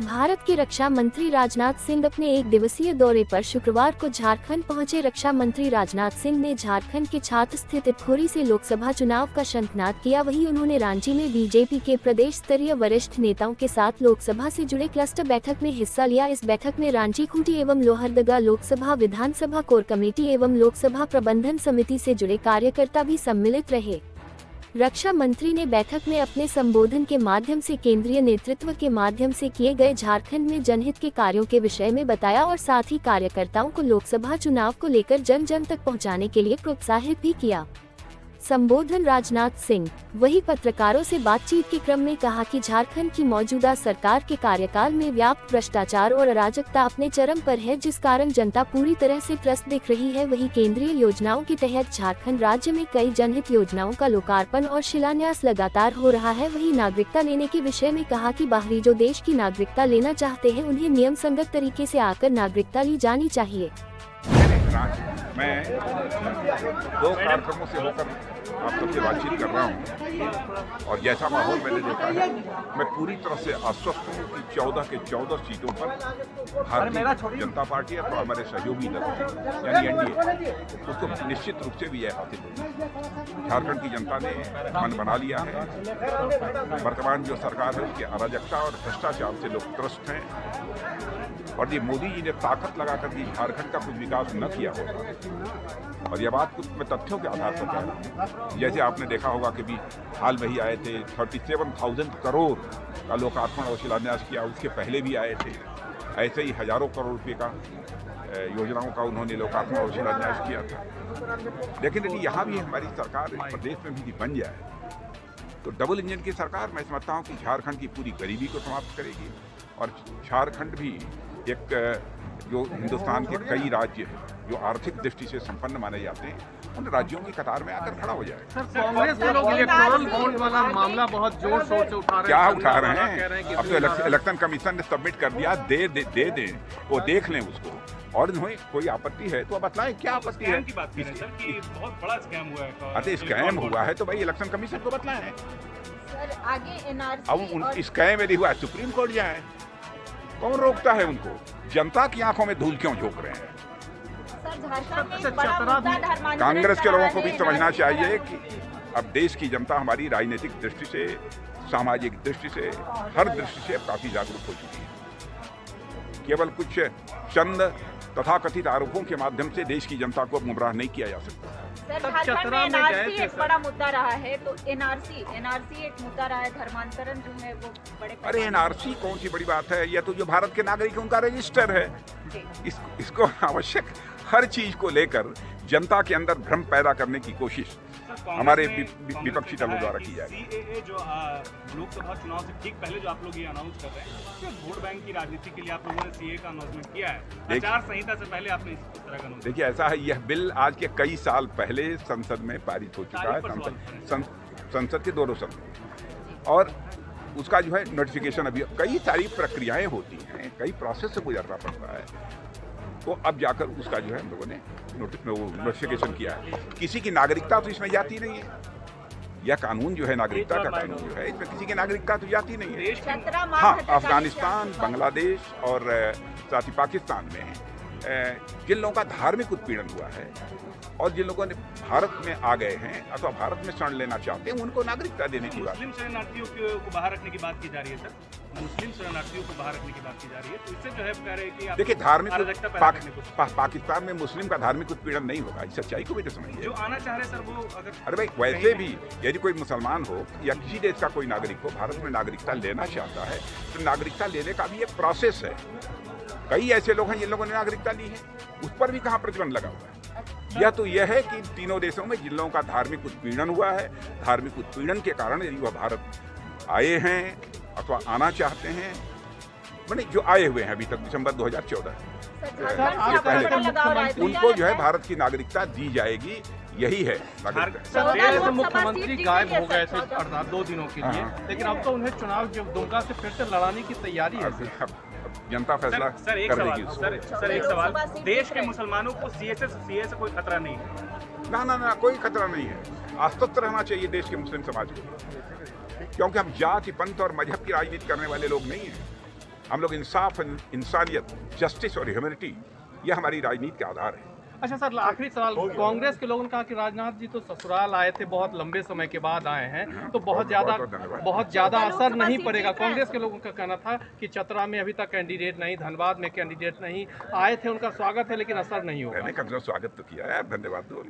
भारत के रक्षा मंत्री राजनाथ सिंह अपने एक दिवसीय दौरे पर शुक्रवार को झारखंड पहुंचे। रक्षा मंत्री राजनाथ सिंह ने झारखंड के छात्र स्थित इटखोरी से लोकसभा चुनाव का शंखनाद किया। वहीं उन्होंने रांची में बीजेपी के प्रदेश स्तरीय वरिष्ठ नेताओं के साथ लोकसभा से जुड़े क्लस्टर बैठक में हिस्सा लिया। इस बैठक में रांची खूंटी एवं लोहरदगा लोकसभा विधानसभा कोर कमेटी एवं लोकसभा प्रबंधन समिति से जुड़े कार्यकर्ता भी सम्मिलित रहे। रक्षा मंत्री ने बैठक में अपने संबोधन के माध्यम से केंद्रीय नेतृत्व के माध्यम से किए गए झारखंड में जनहित के कार्यों के विषय में बताया और साथ ही कार्यकर्ताओं को लोकसभा चुनाव को लेकर जन जन तक पहुंचाने के लिए प्रोत्साहित भी किया। संबोधन राजनाथ सिंह वही पत्रकारों से बातचीत के क्रम में कहा कि झारखंड की मौजूदा सरकार के कार्यकाल में व्यापक भ्रष्टाचार और अराजकता अपने चरम पर है, जिस कारण जनता पूरी तरह से त्रस्त दिख रही है। वही केंद्रीय योजनाओं के तहत झारखंड राज्य में कई जनहित योजनाओं का लोकार्पण और शिलान्यास लगातार हो रहा है। वही नागरिकता लेने के विषय में कहा कि बाहरी जो देश की नागरिकता लेना चाहते हैं उन्हें नियम संगत तरीके से आकर नागरिकता ली जानी चाहिए। मैं 2 कार्यक्रमों से होकर आप सबसे बातचीत कर रहा हूं और जैसा माहौल मैंने देखा है, मैं पूरी तरह से आश्वस्त हूं कि 14 के 14 सीटों पर भारतीय जनता पार्टी है, तो हमारे सहयोगी दल यानी एनडीए उसको निश्चित रूप से विजय हासिल होगी। झारखंड की जनता ने मन बना लिया है। वर्तमान जो सरकार है उसकी अराजकता और भ्रष्टाचार से लोग त्रस्त हैं और ये मोदी जी ने ताकत लगाकर भी झारखंड का कुछ विकास न किया होगा। और यह बात कुछ मैं तथ्यों के आधार पर कह रहा हूँ। जैसे आपने देखा होगा कि भी हाल में ही आए थे 37,000 करोड़ का लोकार्पण और शिलान्यास किया, उसके पहले भी आए थे। ऐसे ही हजारों करोड़ रुपये का योजनाओं का उन्होंने लोकार्पण और शिलान्यास किया था। लेकिन यदि यहाँ भी हमारी सरकार इस प्रदेश में भी बन जाए तो डबल इंजन की सरकार मैं समझता हूँ कि झारखंड की पूरी गरीबी को समाप्त करेगी और झारखंड भी एक जो हिंदुस्तान के कई राज्य जो आर्थिक दृष्टि से संपन्न माने जाते हैं उन राज्यों की कतार में आकर खड़ा हो जाएगा। सर, कांग्रेस के लोग इलेक्टोरल बॉन्ड वाला मामला बहुत जोर शोर से उठा रहे हैं। क्या उठा रहे हैं? अब तो इलेक्शन कमीशन ने सबमिट कर दिया, दे दे वो देख लें उसको। और कोई आपत्ति है तो बतलाएं क्या आपत्ति है। बहुत बड़ा स्कैम हुआ है। अरे स्कैम हुआ है तो भाई इलेक्शन कमीशन को बतलाएं। सर आगे एनआरसी अब स्कैम यदि हुआ सुप्रीम कोर्ट जाए, कौन रोकता है उनको? जनता की आंखों में धूल क्यों झोंक रहे हैं? कांग्रेस के लोगों को भी समझना चाहिए कि अब देश की जनता हमारी राजनीतिक दृष्टि से, सामाजिक दृष्टि से, हर दृष्टि से काफी जागरूक हो चुकी है। केवल कुछ चंद तथाकथित आरोपों के माध्यम से देश की जनता को गुमराह नहीं किया जा सकता। झारखंड में एनआरसी एक बड़ा मुद्दा रहा है, तो एनआरसी एक मुद्दा रहा है, धर्मांतरण जो है वो बड़े। अरे एनआरसी कौन सी बड़ी बात है? यह तो जो भारत के नागरिक हैं उनका रजिस्टर है। इसको आवश्यक हर चीज को लेकर जनता के अंदर भ्रम पैदा करने की कोशिश हमारे विपक्षी दलों द्वारा की जाएगी। सीएए जो लोकसभा चुनाव से ठीक पहले जो आप लोग ये अनाउंस कर रहे हैं, तो वोट बैंक की राजनीति के लिए आप लोगों ने सीएए का अनाउंसमेंट किया है। आचार संहिता से पहले आपने इस तरह का देखिए, ऐसा है, यह बिल आज के कई साल पहले संसद में पारित हो चुका है, संसद के दोनों सदनों, और उसका जो है नोटिफिकेशन अभी कई सारी प्रक्रियाएं होती हैं, कई प्रोसेस से गुजरना पड़ता है। तो अब जाकर उसका जो है हम लोगों ने नोटिफिकेशन किया है। किसी की नागरिकता तो इसमें जाती नहीं है। यह कानून जो है नागरिकता का कानून जो है, इसमें किसी की नागरिकता तो जाती नहीं है। हाँ, अफगानिस्तान, बांग्लादेश और साथ ही पाकिस्तान में जिन लोगों का धार्मिक उत्पीड़न हुआ है और जिन लोगों ने भारत में आ गए हैं अथवा भारत में शरण लेना चाहते हैं उनको नागरिकता देने की बात। मुस्लिम शरणार्थियों को बाहर रखने की बात की जा रही है सर। मुस्लिम शरणार्थियों को बाहर रखने की बात की जा रही है, तो इससे जो है कह रहे हैं कि देखिए, पाकिस्तान में मुस्लिम का धार्मिक उत्पीड़न नहीं होगा। इस सच्चाई को भी तो समझिए। जो आना चाह रहे सर वो अगर, अरे भाई वैसे भी यदि कोई मुसलमान हो या किसी देश का कोई नागरिक हो भारत में नागरिकता लेना चाहता है तो नागरिकता लेने का भी एक प्रोसेस है। कई ऐसे लोग हैं जिन लोगों ने नागरिकता ली है, उस पर भी कहाँ प्रतिबंध लगा हुआ है। यह तो यह है कि तीनों देशों में जिन लोगों का धार्मिक उत्पीड़न हुआ है, धार्मिक उत्पीड़न के कारण यदि वह भारत आए हैं अथवा आना चाहते हैं, मैंने जो आए हुए हैं अभी तक दिसंबर 2014 के पहले, उनको जो है भारत की नागरिकता दी जाएगी। यही है नागरिकता। मुख्यमंत्री गायब हो गए थे 2 दिनों के लिए, लेकिन अब तो उन्हें चुनाव दुमका से फिर से लड़ाने की तैयारी है। जनता फैसला कर लेगी। सर एक सवाल, देश के मुसलमानों को सीए से कोई खतरा नहीं है? ना, कोई खतरा नहीं है। आश्वस्त रहना चाहिए देश के मुस्लिम समाज को, क्योंकि हम जाति, पंथ और मजहब की राजनीति करने वाले लोग नहीं हैं। हम लोग इंसाफ, इंसानियत, जस्टिस और ह्यूमैनिटी, ये हमारी राजनीति के आधार है। अच्छा सर, आखिरी सवाल, कांग्रेस के लोगों ने कहा कि राजनाथ जी तो ससुराल आए थे, बहुत लंबे समय के बाद आए हैं, तो बहुत ज्यादा असर नहीं पड़ेगा। कांग्रेस के लोगों का कहना था कि चतरा में अभी तक कैंडिडेट नहीं, धनबाद में कैंडिडेट नहीं, आए थे, उनका स्वागत है लेकिन असर नहीं होगा। मैंने कम से कम स्वागत तो किया है, धन्यवाद दो।